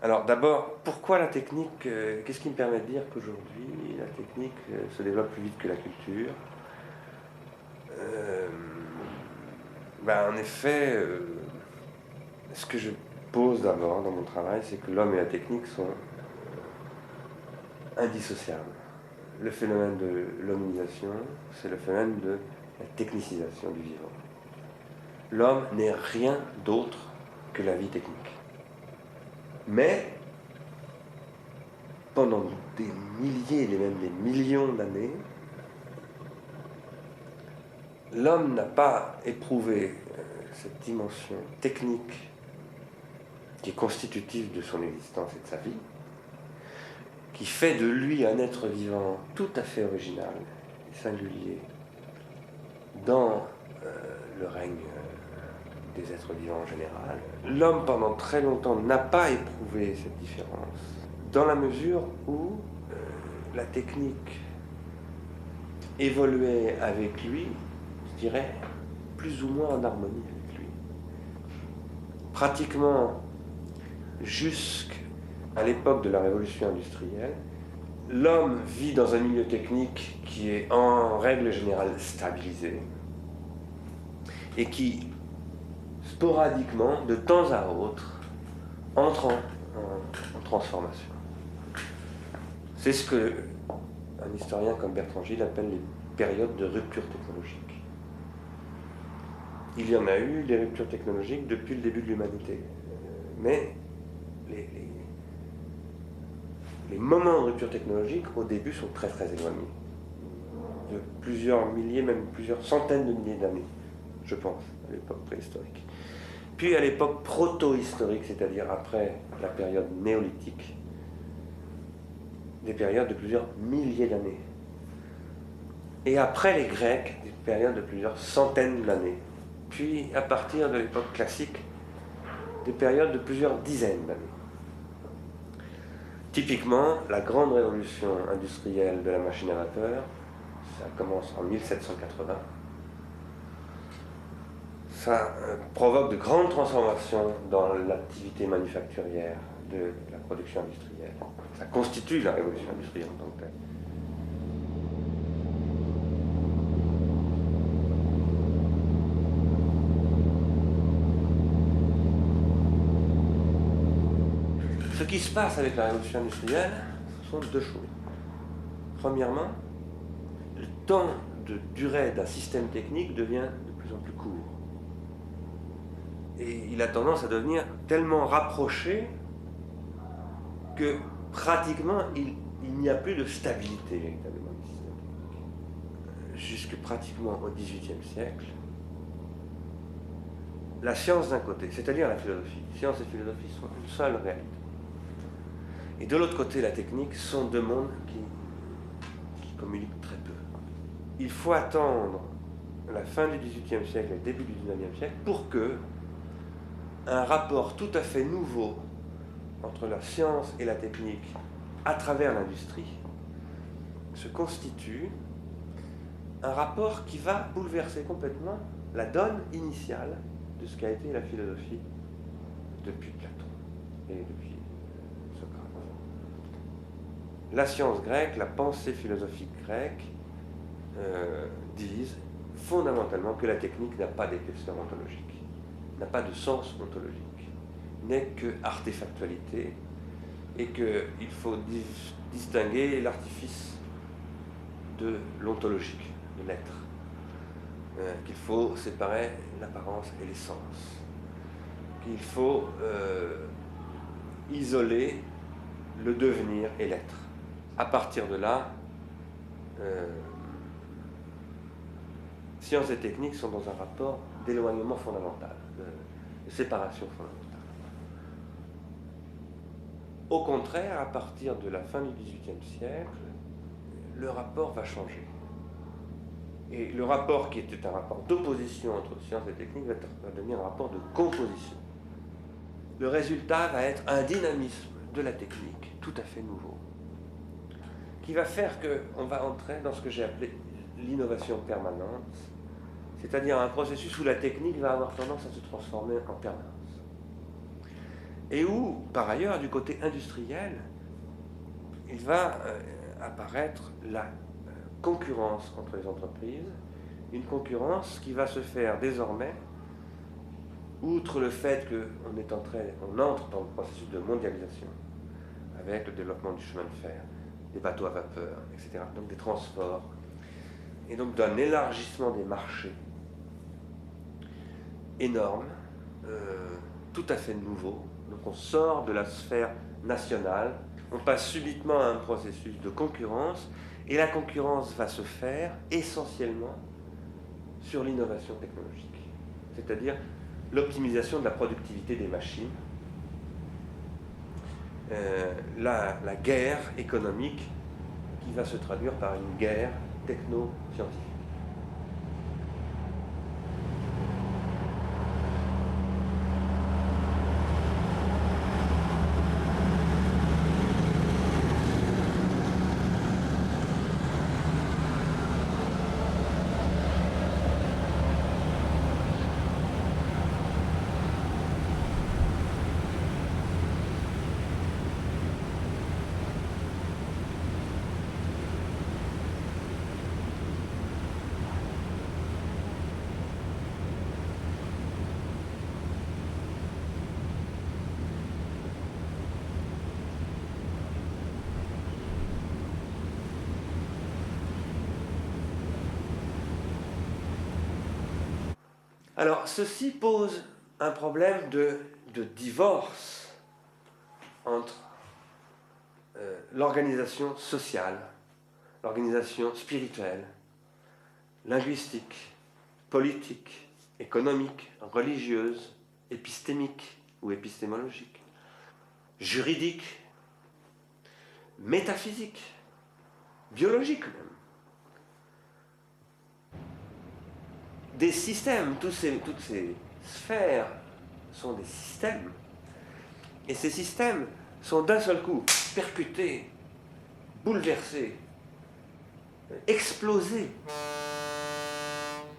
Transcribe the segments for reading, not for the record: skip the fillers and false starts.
Alors d'abord, pourquoi la technique qu'est-ce qui me permet de dire qu'aujourd'hui, la technique se développe plus vite que la culture? Euh, En effet, ce que je pose d'abord dans mon travail, c'est que l'homme et la technique sont indissociables. Le phénomène de l'hominisation, c'est le phénomène de la technicisation du vivant. L'homme n'est rien d'autre que la vie technique. Mais, pendant des milliers et même des millions d'années, l'homme n'a pas éprouvé cette dimension technique qui est constitutive de son existence et de sa vie, qui fait de lui un être vivant tout à fait original et singulier dans le règne des êtres vivants en général. L'homme, pendant très longtemps, n'a pas éprouvé cette différence, dans la mesure où la technique évoluait avec lui, je dirais, plus ou moins en harmonie avec lui. Pratiquement jusqu'à l'époque de la révolution industrielle, l'homme vit dans un milieu technique qui est en règle générale stabilisé et qui, sporadiquement, de temps à autre, entre en transformation. C'est ce que un historien comme Bertrand Gilles appelle les périodes de rupture technologique. Il y en a eu des ruptures technologiques depuis le début de l'humanité. Mais les moments de rupture technologique, au début, sont très très éloignés. De plusieurs milliers, même plusieurs centaines de milliers d'années, je pense, à l'époque préhistorique. Puis à l'époque proto-historique, c'est-à-dire après la période néolithique, des périodes de plusieurs milliers d'années. Et après les Grecs, des périodes de plusieurs centaines d'années. Puis à partir de l'époque classique, des périodes de plusieurs dizaines d'années. Typiquement, la grande révolution industrielle de la machine à vapeur, ça commence en 1780. Ça provoque de grandes transformations dans l'activité manufacturière de la production industrielle. Ça constitue la révolution industrielle en tant que telle. Ce qui se passe avec la révolution industrielle, ce sont deux choses. Premièrement, le temps de durée d'un système technique devient de plus en plus court. Et il a tendance à devenir tellement rapproché que pratiquement il n'y a plus de stabilité véritablement du système technique. Jusque pratiquement au XVIIIe siècle, la science d'un côté, c'est-à-dire la philosophie, science et philosophie sont une seule réalité. Et de l'autre côté, la technique sont deux mondes qui communiquent très peu. Il faut attendre la fin du XVIIIe siècle et le début du XIXe siècle pour que un rapport tout à fait nouveau entre la science et la technique à travers l'industrie se constitue, un rapport qui va bouleverser complètement la donne initiale de ce qu'a été la philosophie depuis Platon et depuis Socrate. La science grecque, la pensée philosophique grecque disent fondamentalement que la technique n'a pas d'épaisseur ontologique, n'a pas de sens ontologique, n'est que artefactualité, et qu'il faut distinguer l'artifice de l'ontologique, de l'être, qu'il faut séparer l'apparence et l'essence, qu'il faut isoler le devenir et l'être. À partir de là, science et technique sont dans un rapport d'éloignement fondamental, de séparation fondamentale. Au contraire, à partir de la fin du XVIIIe siècle, le rapport va changer. Et le rapport qui était un rapport d'opposition entre science et technique va devenir un rapport de composition. Le résultat va être un dynamisme de la technique tout à fait nouveau, qui va faire qu'on va entrer dans ce que j'ai appelé l'innovation permanente, c'est-à-dire un processus où la technique va avoir tendance à se transformer en permanence. et où, par ailleurs, du côté industriel, il va apparaître la concurrence entre les entreprises, une concurrence qui va se faire désormais, outre le fait qu'on entre dans le processus de mondialisation, avec le développement du chemin de fer, des bateaux à vapeur, etc., donc des transports, et donc d'un élargissement des marchés énorme, tout à fait nouveau. Donc on sort de la sphère nationale, on passe subitement à un processus de concurrence, et la concurrence va se faire essentiellement sur l'innovation technologique, c'est-à-dire l'optimisation de la productivité des machines, la guerre économique qui va se traduire par une guerre techno-scientifique. Alors, ceci pose un problème de divorce entre l'organisation sociale, l'organisation spirituelle, linguistique, politique, économique, religieuse, épistémique ou épistémologique, juridique, métaphysique, biologique même. Des systèmes, toutes ces sphères sont des systèmes, et ces systèmes sont d'un seul coup percutés, bouleversés, explosés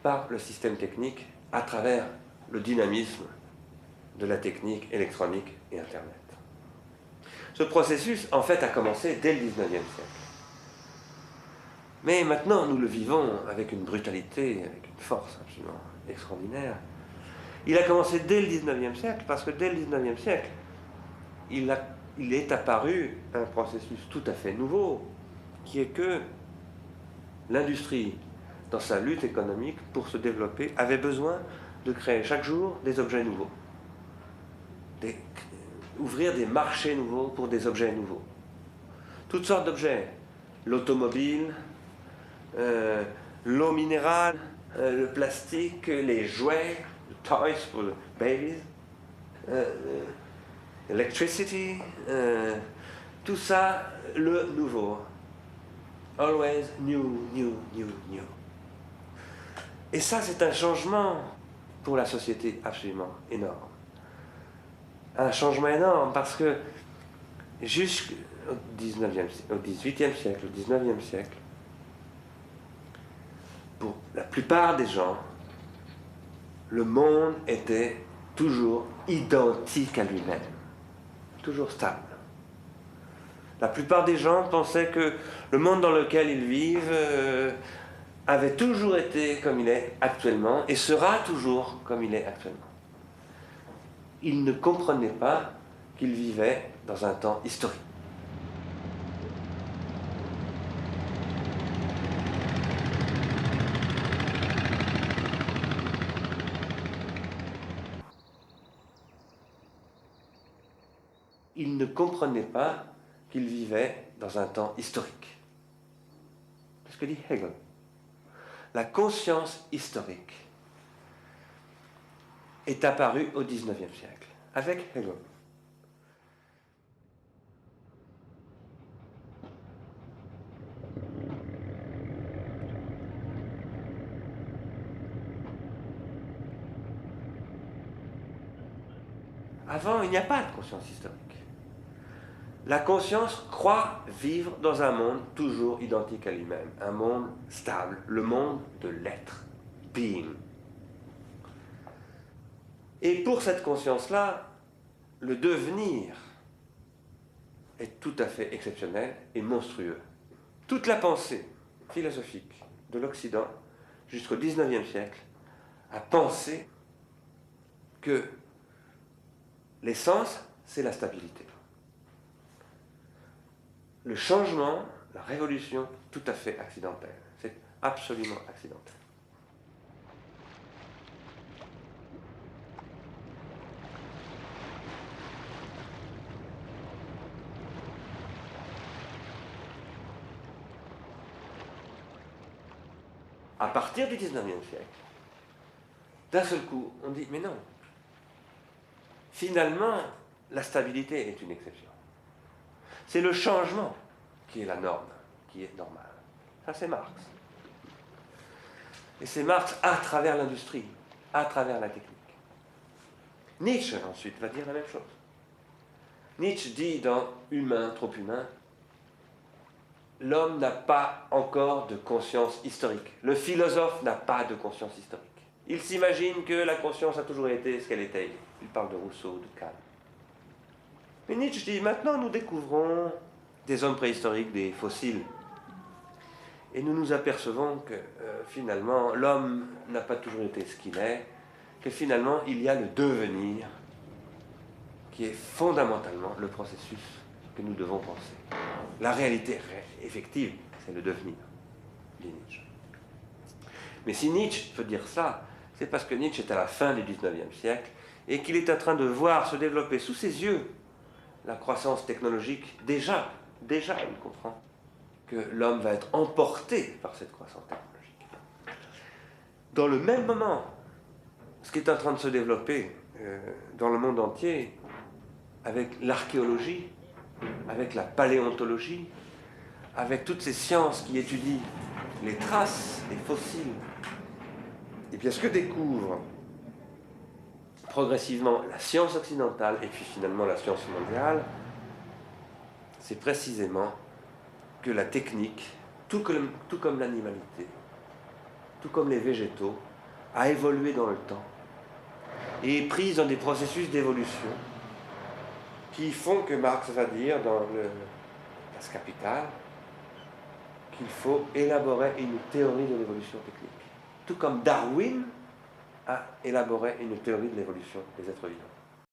par le système technique à travers le dynamisme de la technique électronique et Internet. Ce processus, en fait, a commencé dès le XIXe siècle. Mais maintenant, nous le vivons avec une brutalité, avec une force absolument extraordinaire. Il a commencé dès le XIXe siècle, parce que dès le XIXe siècle, il est apparu un processus tout à fait nouveau, qui est que l'industrie, dans sa lutte économique, pour se développer, avait besoin de créer chaque jour des objets nouveaux, ouvrir des marchés nouveaux pour des objets nouveaux. Toutes sortes d'objets, l'automobile, l'eau minérale, le plastique, les jouets, les toys pour les babies, electricity, tout ça, le nouveau. Always new, new, new, new. Et ça, c'est un changement pour la société absolument énorme. Un changement énorme parce que jusqu'au XVIIIe siècle, au XIXe siècle, pour la plupart des gens, le monde était toujours identique à lui-même, toujours stable. La plupart des gens pensaient que le monde dans lequel ils vivent avait toujours été comme il est actuellement et sera toujours comme il est actuellement. Ils ne comprenaient pas qu'ils vivaient dans un temps historique. Ils ne comprenaient pas qu'ils vivaient dans un temps historique. C'est ce que dit Hegel. La conscience historique est apparue au XIXe siècle, avec Hegel. Avant, il n'y a pas de conscience historique. La conscience croit vivre dans un monde toujours identique à lui-même, un monde stable, le monde de l'être, being. Et pour cette conscience-là, le devenir est tout à fait exceptionnel et monstrueux. Toute la pensée philosophique de l'Occident jusqu'au XIXe siècle a pensé que l'essence, c'est la stabilité. Le changement, la révolution, tout à fait accidentelle. C'est absolument accidentel. À partir du XIXe siècle, d'un seul coup, on dit, mais non, finalement, la stabilité est une exception. C'est le changement qui est la norme, qui est normale. Ça, c'est Marx. Et c'est Marx à travers l'industrie, à travers la technique. Nietzsche, ensuite, va dire la même chose. Nietzsche dit dans Humain, trop humain, l'homme n'a pas encore de conscience historique. Le philosophe n'a pas de conscience historique. Il s'imagine que la conscience a toujours été ce qu'elle était. Il parle de Rousseau, de Kant. Mais Nietzsche dit, maintenant nous découvrons des hommes préhistoriques, des fossiles. Et nous nous apercevons que finalement l'homme n'a pas toujours été ce qu'il est, que finalement il y a le devenir qui est fondamentalement le processus que nous devons penser. La réalité effective, c'est le devenir, dit Nietzsche. Mais si Nietzsche peut dire ça, c'est parce que Nietzsche est à la fin du XIXe siècle et qu'il est en train de voir se développer sous ses yeux la croissance technologique. Déjà, il comprend que l'homme va être emporté par cette croissance technologique. Dans le même moment, ce qui est en train de se développer dans le monde entier, avec l'archéologie, avec la paléontologie, avec toutes ces sciences qui étudient les traces, les fossiles, et bien ce que découvre progressivement la science occidentale et puis finalement la science mondiale, c'est précisément que la technique, tout comme l'animalité, tout comme les végétaux, a évolué dans le temps et est prise dans des processus d'évolution qui font que Marx va dire dans Das Kapital qu'il faut élaborer une théorie de l'évolution technique. Tout comme Darwin a élaboré une théorie de l'évolution des êtres vivants.